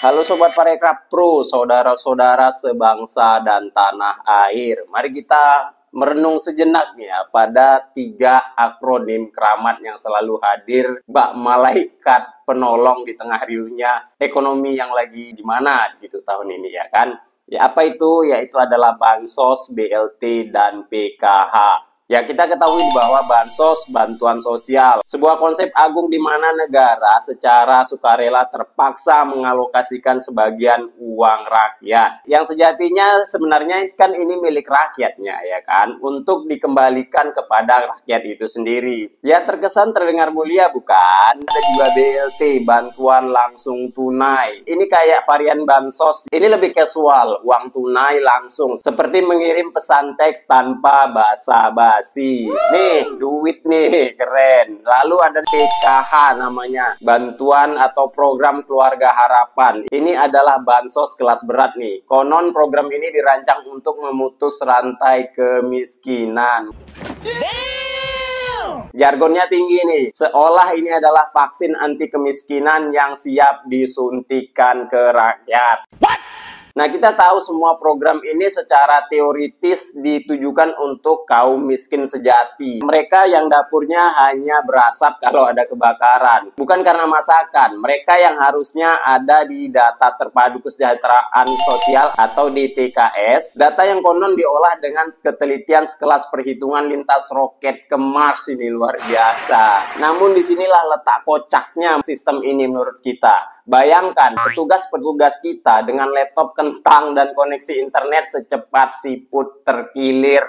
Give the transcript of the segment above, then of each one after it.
Halo Sobat Parekraf Pro, saudara-saudara sebangsa dan tanah air. Mari kita merenung sejenak ya pada 3 akronim keramat yang selalu hadir bak malaikat penolong di tengah riuhnya ekonomi yang lagi gimana gitu tahun ini ya kan. Ya apa itu? Yaitu adalah Bansos, BLT, dan PKH. Ya, kita ketahui bahwa bansos, bantuan sosial, sebuah konsep agung di mana negara secara sukarela terpaksa mengalokasikan sebagian uang rakyat. Yang sejatinya sebenarnya kan ini milik rakyatnya ya kan, untuk dikembalikan kepada rakyat itu sendiri. Ya, terkesan terdengar mulia bukan? Ada juga BLT, bantuan langsung tunai. Ini kayak varian bansos, ini lebih casual, uang tunai langsung. Seperti mengirim pesan teks tanpa basa-basi. Nih, duit nih, keren. Lalu ada PKH namanya, bantuan atau program keluarga harapan. Ini adalah bansos kelas berat nih. Konon program ini dirancang untuk memutus rantai kemiskinan. Jargonnya tinggi nih, seolah ini adalah vaksin anti kemiskinan yang siap disuntikan ke rakyat. Nah, kita tahu semua program ini secara teoritis ditujukan untuk kaum miskin sejati. Mereka yang dapurnya hanya berasap kalau ada kebakaran. Bukan karena masakan. Mereka yang harusnya ada di data terpadu kesejahteraan sosial atau DTKS. Data yang konon diolah dengan ketelitian sekelas perhitungan lintas roket ke Mars, ini luar biasa. Namun disinilah letak kocaknya sistem ini menurut kita. Bayangkan petugas-petugas kita dengan laptop kentang dan koneksi internet secepat siput terkilir.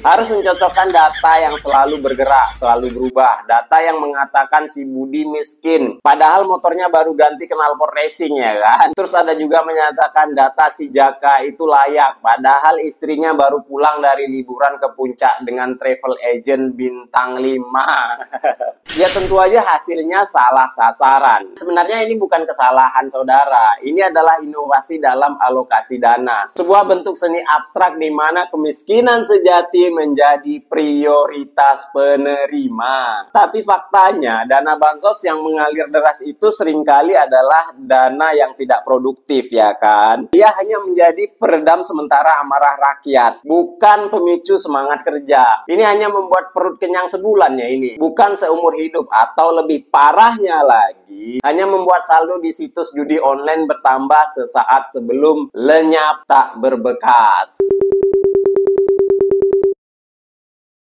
Harus mencocokkan data yang selalu bergerak, selalu berubah. Data yang mengatakan si Budi miskin, padahal motornya baru ganti knalpot racing ya kan. Terus ada juga menyatakan data si Jaka itu layak, padahal istrinya baru pulang dari liburan ke puncak dengan travel agent bintang 5. Ya tentu aja hasilnya salah sasaran. Sebenarnya ini bukan kesalahan saudara, ini adalah inovasi dalam alokasi dana. Sebuah bentuk seni abstrak di mana kemiskinan sejati menjadi prioritas penerima. Tapi faktanya, dana bansos yang mengalir deras itu seringkali adalah dana yang tidak produktif ya kan. Dia hanya menjadi peredam sementara amarah rakyat, bukan pemicu semangat kerja. Ini hanya membuat perut kenyang sebulan ya ini, bukan seumur hidup, atau lebih parahnya lagi, hanya membuat saldo di situs judi online bertambah sesaat sebelum lenyap tak berbekas.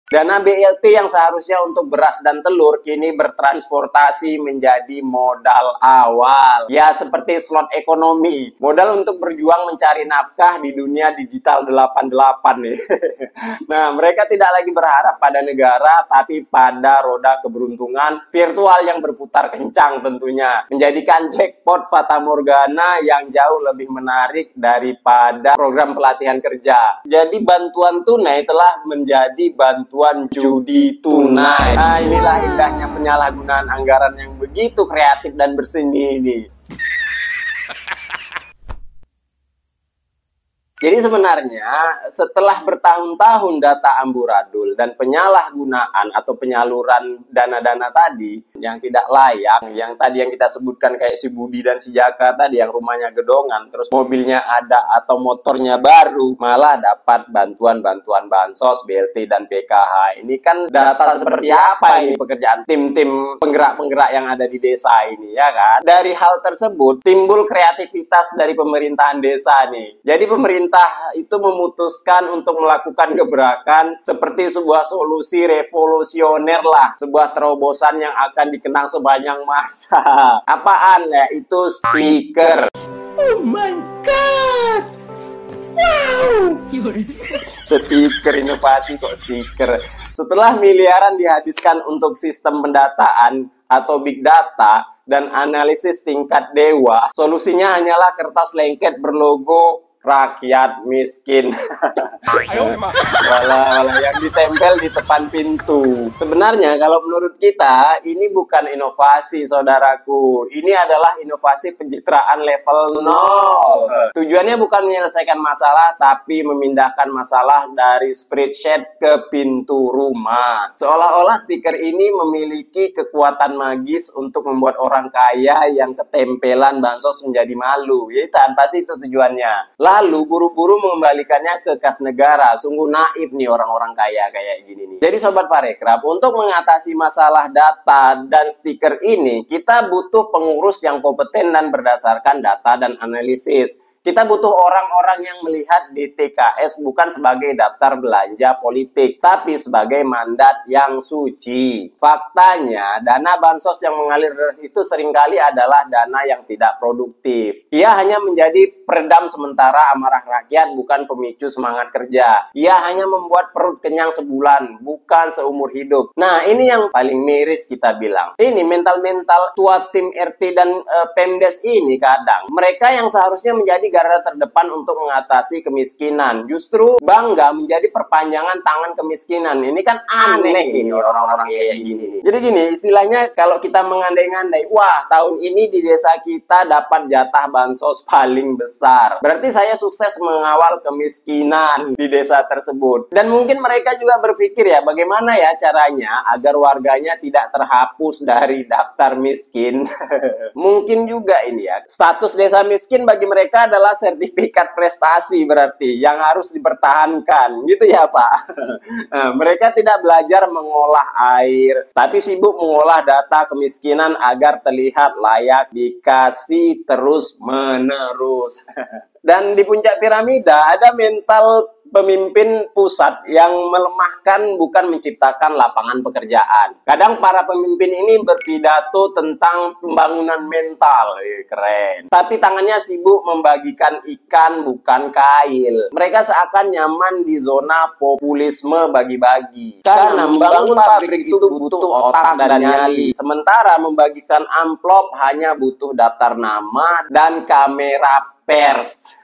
Dana BLT yang seharusnya untuk beras dan telur kini bertransportasi menjadi modal awal. Ya, seperti slot ekonomi. Modal untuk berjuang mencari nafkah di dunia digital 88 nih. Nah, mereka tidak lagi berharap pada negara, tapi pada roda keberuntungan virtual yang berputar kencang tentunya. Menjadikan jackpot Fata Morgana yang jauh lebih menarik daripada program pelatihan kerja. Jadi bantuan tunai telah menjadi bantuan judi tunai. Nah, inilah indahnya penyalahgunaan anggaran yang begitu kreatif dan berseni ini. Jadi sebenarnya setelah bertahun-tahun data amburadul dan penyalahgunaan atau penyaluran dana-dana tadi yang tidak layak, yang tadi yang kita sebutkan kayak si Budi dan si Jaka tadi yang rumahnya gedongan, terus mobilnya ada atau motornya baru, malah dapat bantuan-bantuan bansos, BLT, dan PKH. Ini kan data seperti apa ini pekerjaan tim-tim penggerak-penggerak yang ada di desa ini ya kan? Dari hal tersebut timbul kreativitas dari pemerintahan desa nih. Jadi pemerintah itu memutuskan untuk melakukan gebrakan seperti sebuah solusi revolusioner lah, sebuah terobosan yang akan dikenang sepanjang masa. Apaan ya? Itu stiker. Oh my god! Wow! Stiker, inovasi kok stiker. Setelah miliaran dihabiskan untuk sistem pendataan atau big data dan analisis tingkat dewa, solusinya hanyalah kertas lengket berlogo rakyat miskin. Walah yang ditempel di depan pintu. Sebenarnya kalau menurut kita ini bukan inovasi, saudaraku. Ini adalah inovasi pencitraan level 0. Tujuannya bukan menyelesaikan masalah, tapi memindahkan masalah dari spreadsheet ke pintu rumah. Seolah-olah stiker ini memiliki kekuatan magis untuk membuat orang kaya yang ketempelan bansos menjadi malu. Ya, tanpa itu tujuannya. Lalu buru-buru mengembalikannya ke kas negara. Sungguh naif nih orang-orang kaya kayak gini nih. Jadi Sobat Parekraf, untuk mengatasi masalah data dan stiker ini, kita butuh pengurus yang kompeten dan berdasarkan data dan analisis. Kita butuh orang-orang yang melihat DTKS bukan sebagai daftar belanja politik, tapi sebagai mandat yang suci. Faktanya, dana bansos yang mengalir deras itu seringkali adalah dana yang tidak produktif. Ia hanya menjadi peredam sementara amarah rakyat, bukan pemicu semangat kerja. Ia hanya membuat perut kenyang sebulan, bukan seumur hidup. Nah, ini yang paling miris kita bilang. Ini mental-mental tua tim RT dan Pemdes ini kadang. Mereka yang seharusnya menjadi garda terdepan untuk mengatasi kemiskinan, justru bangga menjadi perpanjangan tangan kemiskinan. Ini kan aneh ini orang-orang kayak gini. Jadi gini, istilahnya kalau kita mengandai-andai, wah tahun ini di desa kita dapat jatah bansos paling besar. Berarti saya sukses mengawal kemiskinan di desa tersebut. Dan mungkin mereka juga berpikir ya, bagaimana ya caranya agar warganya tidak terhapus dari daftar miskin. Mungkin juga ini ya, status desa miskin bagi mereka adalah sertifikat prestasi berarti yang harus dipertahankan gitu ya Pak. Mereka tidak belajar mengolah air, tapi sibuk mengolah data kemiskinan agar terlihat layak dikasih terus menerus. Dan di puncak piramida ada mental pemimpin pusat yang melemahkan bukan menciptakan lapangan pekerjaan. Kadang para pemimpin ini berpidato tentang pembangunan mental, keren. Tapi tangannya sibuk membagikan ikan bukan kail. Mereka seakan nyaman di zona populisme bagi-bagi. Karena membangun pabrik itu butuh otak dan nyali. Sementara membagikan amplop hanya butuh daftar nama dan kamera pers.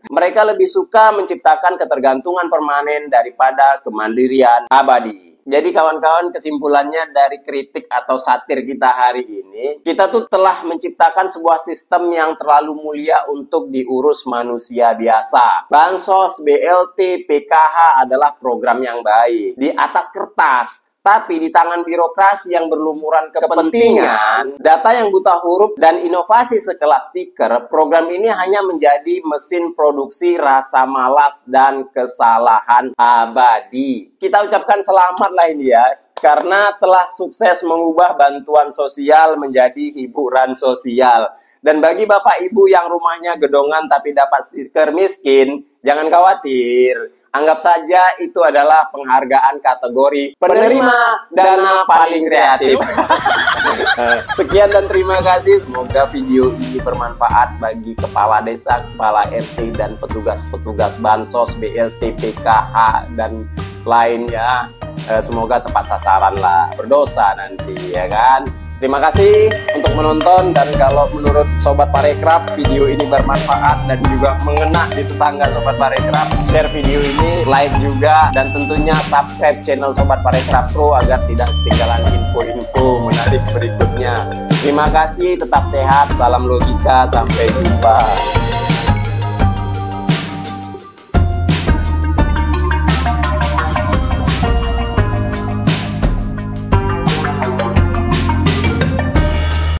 Mereka lebih suka menciptakan ketergantungan permanen daripada kemandirian abadi. Jadi kawan-kawan, kesimpulannya dari kritik atau satir kita hari ini, kita tuh telah menciptakan sebuah sistem yang terlalu mulia untuk diurus manusia biasa. Bansos, BLT, PKH adalah program yang baik di atas kertas. Tapi di tangan birokrasi yang berlumuran kepentingan, data yang buta huruf, dan inovasi sekelas stiker, program ini hanya menjadi mesin produksi rasa malas dan kesalahan abadi. Kita ucapkan selamat lah ini ya, karena telah sukses mengubah bantuan sosial menjadi hiburan sosial. Dan bagi Bapak Ibu yang rumahnya gedongan tapi dapat stiker miskin, jangan khawatir. Anggap saja itu adalah penghargaan kategori penerima dana paling kreatif. Sekian dan terima kasih. Semoga video ini bermanfaat bagi kepala desa, kepala RT, dan petugas-petugas bansos, BLT, PKH, dan lainnya. Semoga tepat sasaran lah, berdosa nanti ya kan. Terima kasih untuk menonton, dan kalau menurut Sobat Parekraf video ini bermanfaat dan juga mengena di tetangga Sobat Parekraf, share video ini, like juga, dan tentunya subscribe channel Sobat Parekraf Pro agar tidak ketinggalan info-info menarik berikutnya. Terima kasih, tetap sehat, salam logika, sampai jumpa.